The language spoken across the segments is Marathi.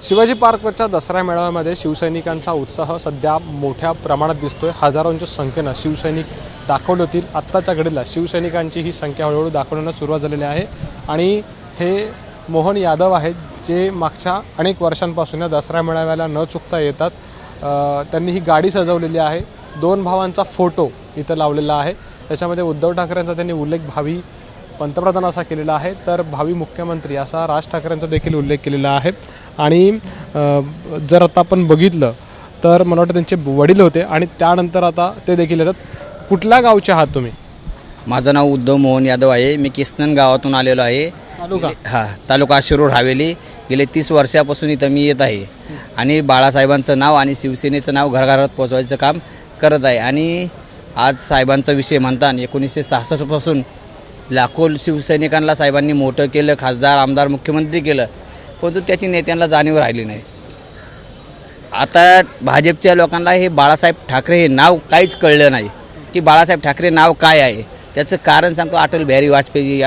शिवाजी पार्कवरच्या दसरा मेळाव्यामध्ये शिवसैनिकांचा उत्साह सध्या मोठ्या प्रमाणात दिसतोय। हजारोंच्या संख्येने शिवसैनिक दाखवले होतील। आत्ताच्या घडीला शिवसैनिकांची ही संख्या हळूहळू दाखवण्यास सुरुवात झालेली आहे आणि हे मोहन यादव आहेत जे मागच्या अनेक वर्षांपासून या दसरा मेळाव्याला न चुकता येतात। त्यांनी ही गाडी सजवलेली आहे। दोन भावांचा फोटो इथं लावलेला आहे। त्याच्यामध्ये उद्धव ठाकरेंचा त्यांनी उल्लेख भावी पंतप्रधान असा केलेला आहे, तर भावी मुख्यमंत्री असा राज ठाकरेंचा देखील उल्लेख केलेला आहे। आणि जर आता आपण बघितलं तर मला वाटतं त्यांचे वडील होते आणि त्यानंतर आता ते देखील येतात। कुठल्या गावचे आहात तुम्ही? माझं नाव उद्धव मोहन यादव आहे। मी किसनन गावातून आलेलो आहे। तालुका शिरूर हवेली। गेले 30 वर्षापासून इथं मी येत आहे आणि बाळासाहेबांचं नाव आणि शिवसेनेचं नाव घराघरात पोहोचवायचं काम करत आहे। आणि आज साहेबांचा विषय म्हणताना 1966 पासून लाखो शिवसैनिकांना साहेबांनी मोठं केलं, खासदार आमदार मुख्यमंत्री केलं, परंतु त्याची नेत्यांना जाणीव राहिली नाही। आता भाजपच्या लोकांना हे बाळासाहेब ठाकरे हे नाव काहीच कळलं नाही की बाळासाहेब ठाकरे नाव काय आहे। त्याचं कारण सांगतो, अटल बिहारी वाजपेयी,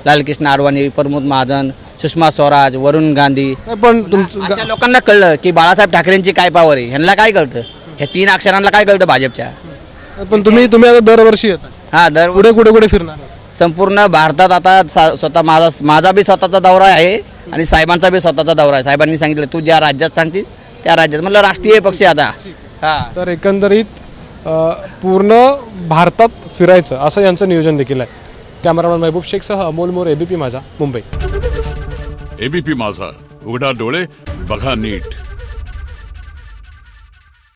लालकृष्ण अडवाणी, प्रमोद महाजन, सुषमा स्वराज, वरुण गांधी, पण अशा लोकांना कळलं की बाळासाहेब ठाकरेंची काय पावर आहे। ह्यांना काय कळतं? ह्या 3 अक्षरांना काय कळतं भाजपच्या? पण तुम्ही आता दरवर्षी येतात। हां, दर कुठे फिरणार? संपूर्ण भारतात आता स्वतः माझा बी स्वतःचा दौरा आहे आणि साहेबांचा बी स्वतःचा दौरा आहे। साहेबांनी सांगितलं तू ज्या राज्यात सांगतील त्या राज्यात, म्हणलं राष्ट्रीय पक्ष आता। हां, तर एकंदरीत पूर्ण भारतात फिरायचं असं यांचं नियोजन देखील आहे। कॅमेरामॅन महबूब शेखसह अमोल मोर, एबीपी माझा, मुंबई। एबीपी माझा, उघडा डोळे बघा नीट।